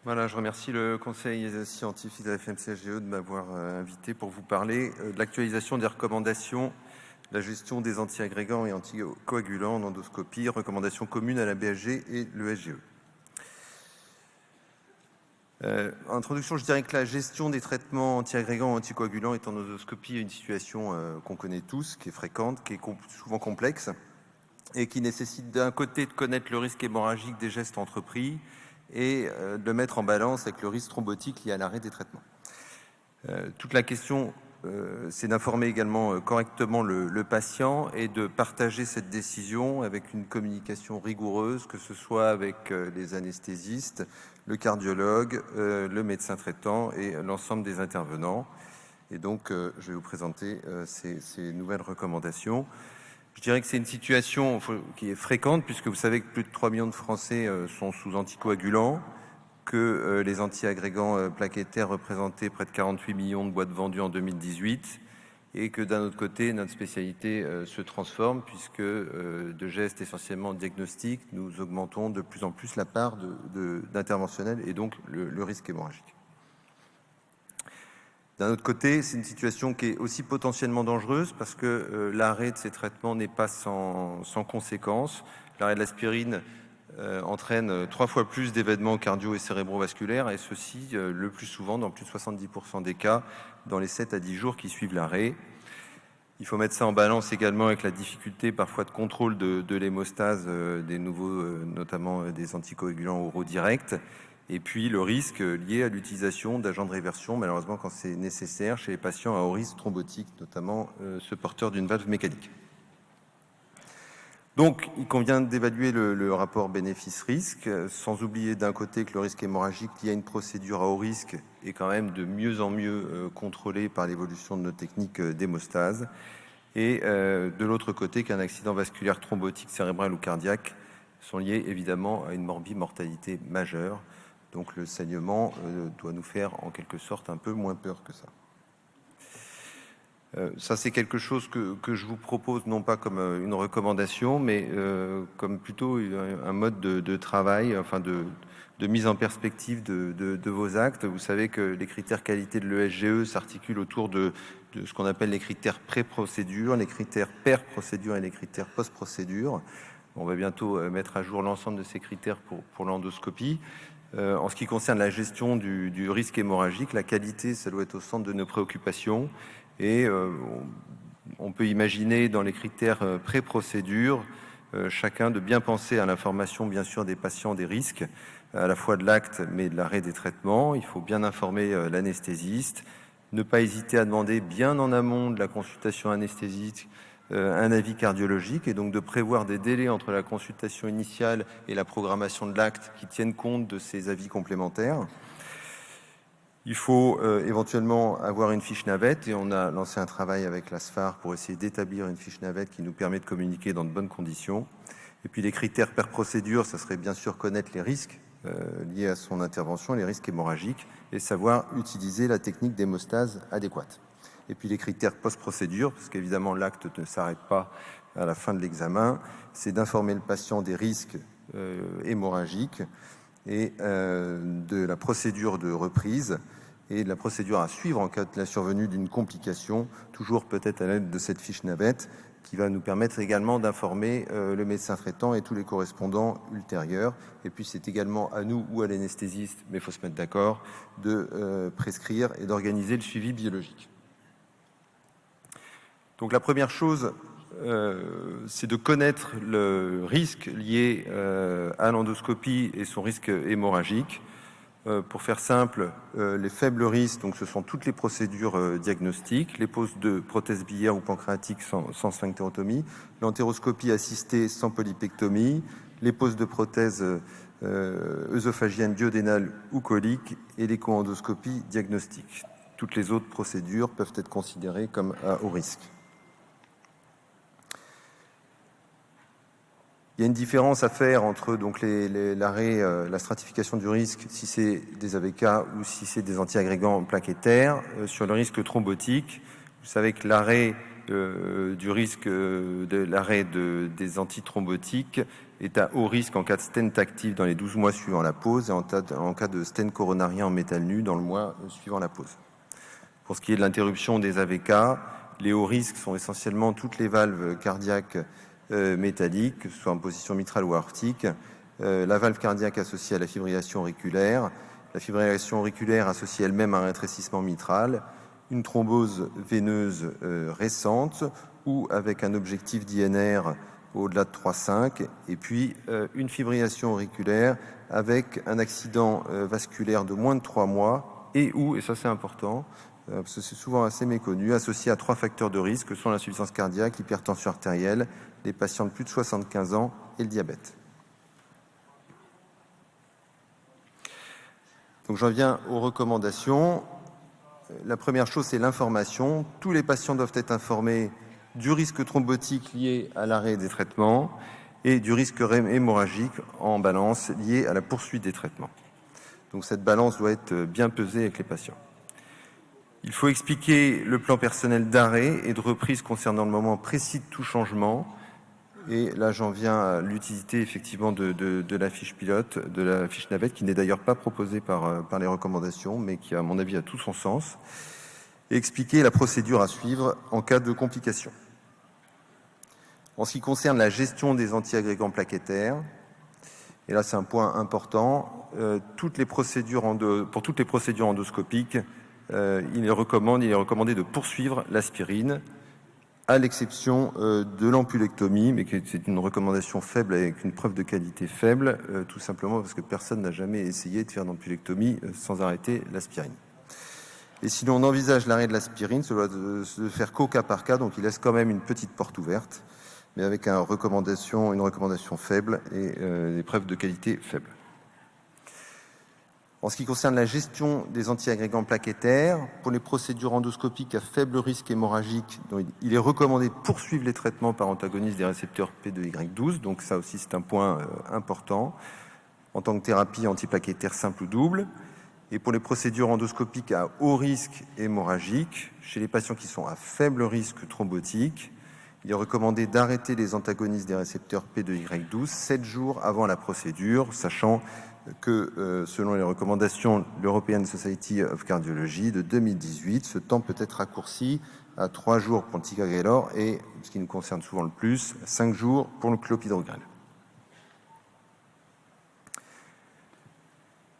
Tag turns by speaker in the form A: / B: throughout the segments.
A: Voilà, je remercie le Conseil scientifique de la FMCSGE de m'avoir invité pour vous parler de l'actualisation des recommandations de la gestion des antiagrégants et anticoagulants en endoscopie, recommandations communes à la BSG et l'ESGE. En introduction, je dirais que la gestion des traitements antiagrégants ou anticoagulants est en endoscopie une situation qu'on connaît tous, qui est fréquente, qui est souvent complexe et qui nécessite d'un côté de connaître le risque hémorragique des gestes entrepris et de le mettre en balance avec le risque thrombotique lié à l'arrêt des traitements. Toute la question, c'est d'informer également correctement le patient et de partager cette décision avec une communication rigoureuse, que ce soit avec les anesthésistes, le cardiologue, le médecin traitant et l'ensemble des intervenants. Et donc, je vais vous présenter ces nouvelles recommandations. Je dirais que c'est une situation qui est fréquente, puisque vous savez que plus de 3 millions de Français sont sous anticoagulants, que les antiagrégants plaquettaires représentaient près de 48 millions de boîtes vendues en 2018, et que d'un autre côté, notre spécialité se transforme, puisque de gestes essentiellement diagnostiques, nous augmentons de plus en plus la part d'interventionnels et donc le risque hémorragique. D'un autre côté, c'est une situation qui est aussi potentiellement dangereuse parce que l'arrêt de ces traitements n'est pas sans conséquences. L'arrêt de l'aspirine entraîne 3 fois plus d'événements cardio- et cérébrovasculaires, et ceci le plus souvent, dans plus de 70% des cas, dans les 7 à 10 jours qui suivent l'arrêt. Il faut mettre ça en balance également avec la difficulté parfois de contrôle de l'hémostase des nouveaux, notamment des anticoagulants oraux directs, et puis le risque lié à l'utilisation d'agents de réversion, malheureusement quand c'est nécessaire, chez les patients à haut risque thrombotique, notamment ceux porteurs d'une valve mécanique. Donc, il convient d'évaluer le rapport bénéfice-risque, sans oublier d'un côté que le risque hémorragique lié à une procédure à haut risque est quand même de mieux en mieux contrôlé par l'évolution de nos techniques d'hémostase, et de l'autre côté qu'un accident vasculaire thrombotique cérébral ou cardiaque sont liés évidemment à une morbimortalité majeure. Donc le saignement doit nous faire en quelque sorte un peu moins peur que ça. Ça, c'est quelque chose que je vous propose, non pas comme une recommandation, mais comme plutôt un mode de travail, enfin de mise en perspective de vos actes. Vous savez que les critères qualité de l'ESGE s'articulent autour de ce qu'on appelle les critères pré-procédure, les critères per-procédure et les critères post-procédure. On va bientôt mettre à jour l'ensemble de ces critères pour l'endoscopie. En ce qui concerne la gestion du risque hémorragique, la qualité, ça doit être au centre de nos préoccupations. Et on peut imaginer dans les critères pré-procédure, chacun de bien penser à l'information, bien sûr, des patients des risques, à la fois de l'acte, mais de l'arrêt des traitements. Il faut bien informer l'anesthésiste, ne pas hésiter à demander bien en amont de la consultation anesthésiste un avis cardiologique, et donc de prévoir des délais entre la consultation initiale et la programmation de l'acte qui tiennent compte de ces avis complémentaires. Il faut éventuellement avoir une fiche navette, et on a lancé un travail avec la SFAR pour essayer d'établir une fiche navette qui nous permet de communiquer dans de bonnes conditions. Et puis les critères per procédure, ça serait bien sûr connaître les risques liés à son intervention, les risques hémorragiques, et savoir utiliser la technique d'hémostase adéquate. Et puis les critères post-procédure, parce qu'évidemment l'acte ne s'arrête pas à la fin de l'examen, c'est d'informer le patient des risques hémorragiques et de la procédure de reprise et de la procédure à suivre en cas de la survenue d'une complication, toujours peut-être à l'aide de cette fiche navette qui va nous permettre également d'informer le médecin traitant et tous les correspondants ultérieurs. Et puis c'est également à nous ou à l'anesthésiste, mais il faut se mettre d'accord, de prescrire et d'organiser le suivi biologique. Donc la première chose, c'est de connaître le risque lié à l'endoscopie et son risque hémorragique. Pour faire simple, les faibles risques, donc ce sont toutes les procédures diagnostiques, les poses de prothèses biliaires ou pancréatiques sans sphinctérotomie, l'entéroscopie assistée sans polypectomie, les poses de prothèses œsophagiennes, duodénales ou coliques, et l'écho-endoscopie diagnostique. Toutes les autres procédures peuvent être considérées comme à haut risque. Il y a une différence à faire entre donc l'arrêt, la stratification du risque, si c'est des AVK ou si c'est des antiagrégants plaquettaires. Sur le risque thrombotique, vous savez que l'arrêt du risque de l'arrêt des antithrombotiques est à haut risque en cas de stent actif dans les 12 mois suivant la pause et en cas de stent coronarien en métal nu dans le mois suivant la pause. Pour ce qui est de l'interruption des AVK, les hauts risques sont essentiellement toutes les valves cardiaques métalliques, que ce soit en position mitrale ou aortique, la valve cardiaque associée à la fibrillation auriculaire associée elle-même à un rétrécissement mitral, une thrombose veineuse récente ou avec un objectif d'INR au-delà de 3,5 et puis une fibrillation auriculaire avec un accident vasculaire de moins de 3 mois et ou, et ça c'est important, parce que c'est souvent assez méconnu, associé à 3 facteurs de risque que sont l'insuffisance cardiaque, l'hypertension artérielle, les patients de plus de 75 ans et le diabète. Donc j'en viens aux recommandations. La première chose, c'est l'information. Tous les patients doivent être informés du risque thrombotique lié à l'arrêt des traitements et du risque hémorragique en balance lié à la poursuite des traitements. Donc cette balance doit être bien pesée avec les patients. Il faut expliquer le plan personnel d'arrêt et de reprise concernant le moment précis de tout changement. Et là, j'en viens à l'utilité effectivement de la fiche pilote, de la fiche navette, qui n'est d'ailleurs pas proposée par les recommandations, mais qui, à mon avis, a tout son sens. Et expliquer la procédure à suivre en cas de complications. En ce qui concerne la gestion des antiagrégants plaquettaires, et là c'est un point important, pour toutes les procédures endoscopiques, il est recommandé de poursuivre l'aspirine, à l'exception de l'ampulectomie, mais c'est une recommandation faible avec une preuve de qualité faible, tout simplement parce que personne n'a jamais essayé de faire d'ampulectomie sans arrêter l'aspirine. Et si l'on envisage l'arrêt de l'aspirine, cela doit se faire qu'au cas par cas, donc il laisse quand même une petite porte ouverte, mais avec une recommandation faible et des preuves de qualité faibles. En ce qui concerne la gestion des antiagrégants plaquettaires, pour les procédures endoscopiques à faible risque hémorragique, il est recommandé de poursuivre les traitements par antagonisme des récepteurs P2Y12, donc ça aussi c'est un point important, en tant que thérapie antiplaquettaire simple ou double. Et pour les procédures endoscopiques à haut risque hémorragique, chez les patients qui sont à faible risque thrombotique, il est recommandé d'arrêter les antagonistes des récepteurs P2Y12 7 jours avant la procédure, sachant que selon les recommandations de l'European Society of Cardiology de 2018, ce temps peut être raccourci à 3 jours pour le ticagrelor et, ce qui nous concerne souvent le plus, 5 jours pour le clopidogrel.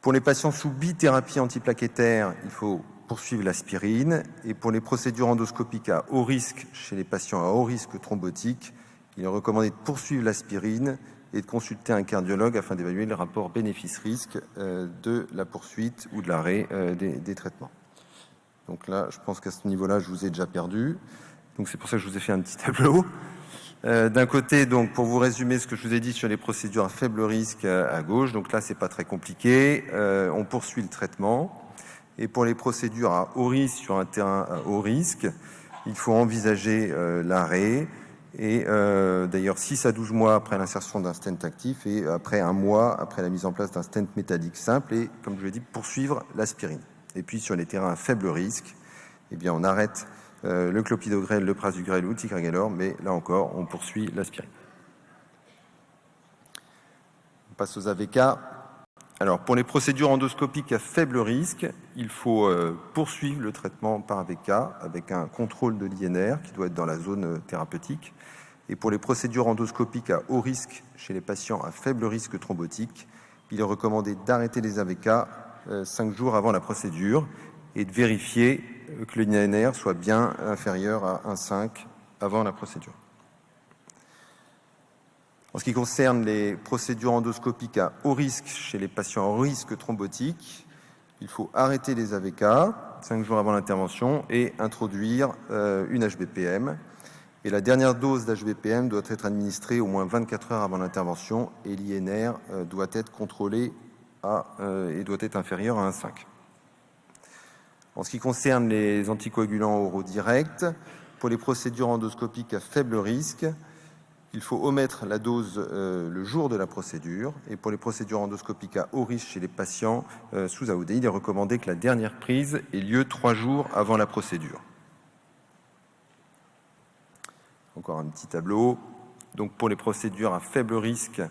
A: Pour les patients sous bithérapie antiplaquettaire, il faut poursuivre l'aspirine. Et pour les procédures endoscopiques à haut risque chez les patients à haut risque thrombotique, il est recommandé de poursuivre l'aspirine et de consulter un cardiologue afin d'évaluer le rapport bénéfice-risque de la poursuite ou de l'arrêt des traitements. Donc là, je pense qu'à ce niveau-là, je vous ai déjà perdu. Donc c'est pour ça que je vous ai fait un petit tableau. D'un côté, donc, pour vous résumer ce que je vous ai dit sur les procédures à faible risque à gauche, donc là, c'est pas très compliqué. On poursuit le traitement. Et pour les procédures à haut risque sur un terrain à haut risque, il faut envisager l'arrêt. Et d'ailleurs 6 à 12 mois après l'insertion d'un stent actif et après 1 mois après la mise en place d'un stent métallique simple et, comme je l'ai dit, poursuivre l'aspirine. Et puis sur les terrains à faible risque, eh bien, on arrête le clopidogrel, le prasugrel ou le ticagrelor, mais là encore, on poursuit l'aspirine. On passe aux AVK. Alors, pour les procédures endoscopiques à faible risque, il faut poursuivre le traitement par AVK avec un contrôle de l'INR qui doit être dans la zone thérapeutique. Et pour les procédures endoscopiques à haut risque chez les patients à faible risque thrombotique, il est recommandé d'arrêter les AVK 5 jours avant la procédure et de vérifier que l'INR soit bien inférieur à 1,5 avant la procédure. En ce qui concerne les procédures endoscopiques à haut risque chez les patients à haut risque thrombotique, il faut arrêter les AVK 5 jours avant l'intervention et introduire une HBPM. Et la dernière dose d'HBPM doit être administrée au moins 24 heures avant l'intervention et l'INR doit être contrôlé et doit être inférieur à 1,5. En ce qui concerne les anticoagulants oraux directs, pour les procédures endoscopiques à faible risque, il faut omettre la dose le jour de la procédure. Et pour les procédures endoscopiques à haut risque chez les patients sous AOD, il est recommandé que la dernière prise ait lieu 3 jours avant la procédure. encore un petit tableau. Donc pour les procédures à faible risque,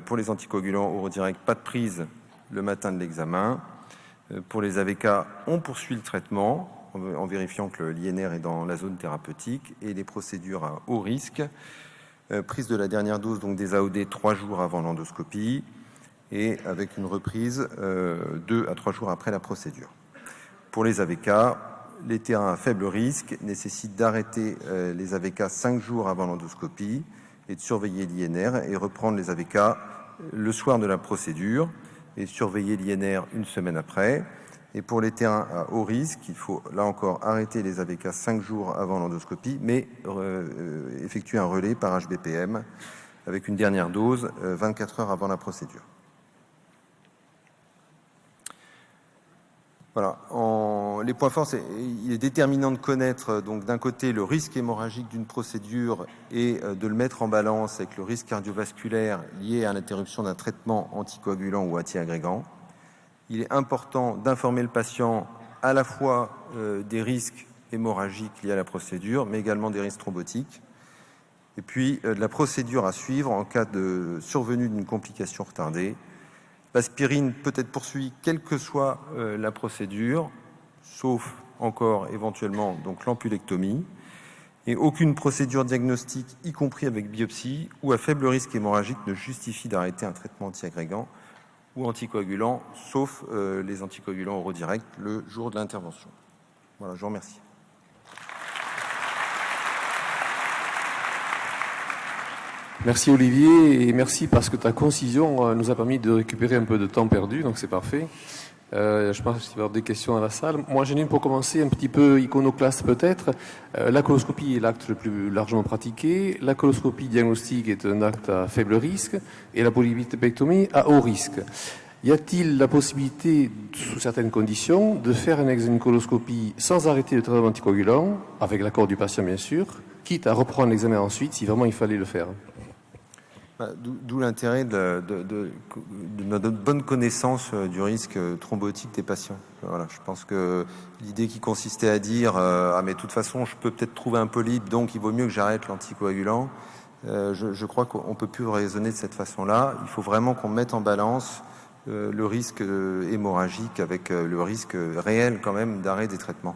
A: pour les anticoagulants urodirects, pas de prise le matin de l'examen. Pour les AVK, on poursuit le traitement en vérifiant que l'INR est dans la zone thérapeutique. Et les procédures à haut risque, prise de la dernière dose donc des AOD 3 jours avant l'endoscopie et avec une reprise 2 à 3 jours après la procédure. Pour les AVK, les terrains à faible risque nécessitent d'arrêter les AVK 5 jours avant l'endoscopie et de surveiller l'INR et reprendre les AVK le soir de la procédure et surveiller l'INR une semaine après. Et pour les terrains à haut risque, il faut là encore arrêter les AVK 5 jours avant l'endoscopie, mais effectuer un relais par HBPM avec une dernière dose 24 heures avant la procédure. Voilà. Les points forts, il est déterminant de connaître donc d'un côté le risque hémorragique d'une procédure et de le mettre en balance avec le risque cardiovasculaire lié à l'interruption d'un traitement anticoagulant ou antiagrégant. Il est important d'informer le patient à la fois des risques hémorragiques liés à la procédure, mais également des risques thrombotiques. Et puis de la procédure à suivre en cas de survenue d'une complication retardée. L'aspirine peut être poursuivie quelle que soit la procédure, sauf encore éventuellement donc l'ampulectomie. Et aucune procédure diagnostique, y compris avec biopsie, ou à faible risque hémorragique ne justifie d'arrêter un traitement antiagrégant ou anticoagulant, sauf les anticoagulants urodirects le jour de l'intervention. Voilà, je vous remercie.
B: Merci Olivier, et merci parce que ta concision nous a permis de récupérer un peu de temps perdu, donc c'est parfait. Je pense qu'il va y avoir des questions dans la salle. Moi j'en ai une pour commencer, un petit peu iconoclaste peut-être. La coloscopie est l'acte le plus largement pratiqué. La coloscopie diagnostique est un acte à faible risque et la polypectomie à haut risque. Y a-t-il la possibilité, sous certaines conditions, de faire une coloscopie sans arrêter le traitement anticoagulant, avec l'accord du patient bien sûr, quitte à reprendre l'examen ensuite si vraiment il fallait le faire?
A: D'où l'intérêt de notre bonne connaissance du risque thrombotique des patients. Voilà, je pense que l'idée qui consistait à dire ah mais de toute façon je peux peut-être trouver un polype donc il vaut mieux que j'arrête l'anticoagulant, je crois qu'on peut plus raisonner de cette façon-là. Il faut vraiment qu'on mette en balance le risque hémorragique avec le risque réel quand même d'arrêt des traitements.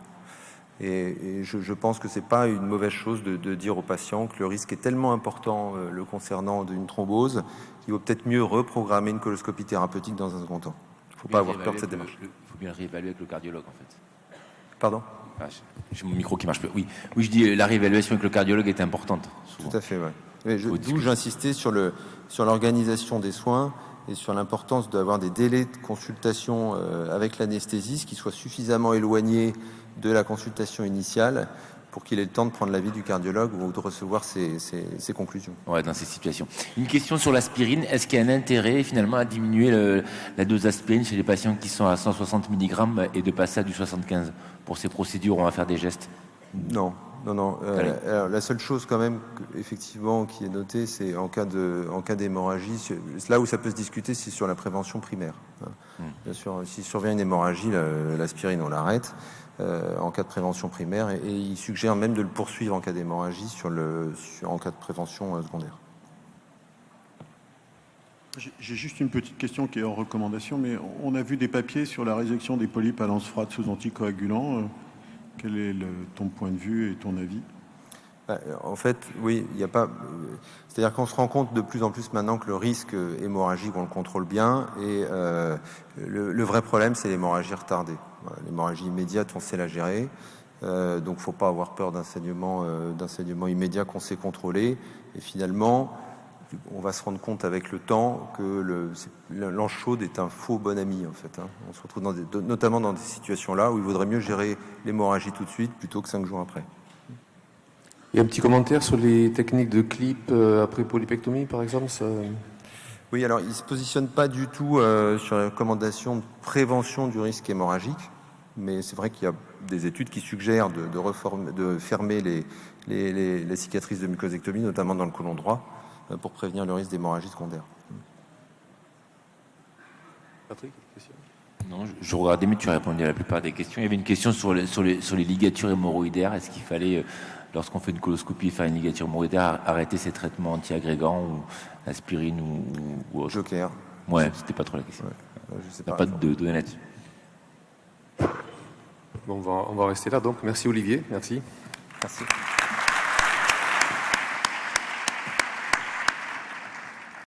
A: Et je pense que c'est pas une mauvaise chose de dire aux patients que le risque est tellement important le concernant d'une thrombose qu'il vaut peut-être mieux reprogrammer une coloscopie thérapeutique dans un second temps. Il ne faut pas avoir peur de cette démarche.
C: Il faut bien réévaluer avec le cardiologue en fait.
A: Pardon ?
C: J'ai mon micro qui marche plus. Oui, je dis la réévaluation avec le cardiologue est importante. Souvent.
A: Tout à fait, ouais. D'où j'insistais sur l'organisation des soins et sur l'importance d'avoir des délais de consultation avec l'anesthésiste qui soient suffisamment éloignés de la consultation initiale pour qu'il ait le temps de prendre l'avis du cardiologue ou de recevoir ses conclusions.
C: Ouais, dans ces situations. Une question sur l'aspirine. Est-ce qu'il y a un intérêt finalement à diminuer la dose d'aspirine chez les patients qui sont à 160 mg et de passer à du 75 pour ces procédures où on va faire des gestes?
A: Non. Alors, la seule chose quand même effectivement qui est notée, c'est en cas d'hémorragie, là où ça peut se discuter, c'est sur la prévention primaire. Bien sûr, s'il survient une hémorragie, l'aspirine on l'arrête en cas de prévention primaire, et il suggère même de le poursuivre en cas d'hémorragie en cas de prévention secondaire.
D: J'ai juste une petite question qui est hors recommandation, mais on a vu des papiers sur la résection des polypes à lance froide sous anticoagulants. Quel est ton point de vue et ton avis?
A: En fait, oui, il n'y a pas. C'est-à-dire qu'on se rend compte de plus en plus maintenant que le risque hémorragique, on le contrôle bien, et le vrai problème, c'est l'hémorragie retardée. Voilà, l'hémorragie immédiate, on sait la gérer, donc il ne faut pas avoir peur d'un saignement immédiat qu'on sait contrôler. Et finalement, on va se rendre compte avec le temps que l'ange chaude est un faux bon ami en fait. On se retrouve notamment dans des situations-là où il vaudrait mieux gérer l'hémorragie tout de suite plutôt que 5 jours après.
B: Il y a un petit commentaire sur les techniques de clip après polypectomie par exemple ça...
A: Oui, alors il ne se positionne pas du tout sur la recommandation de prévention du risque hémorragique, mais c'est vrai qu'il y a des études qui suggèrent de fermer les cicatrices de mucosectomie, notamment dans le côlon droit, pour prévenir le risque d'hémorragie secondaire.
B: Patrick, question?
C: Non, je regardais, mais tu as répondu à la plupart des questions. Il y avait une question sur les ligatures hémorroïdaires. Est-ce qu'il fallait lorsqu'on fait une coloscopie et faire une ligature morétaire, arrêter ces traitements anti-agrégants ou aspirine ou autre.
A: Joker.
C: Ouais, c'était pas trop la question.
A: Je sais
C: On n'a pas de données là-dessus.
B: Bon, on va rester là, donc. Merci Olivier, merci.
A: Merci.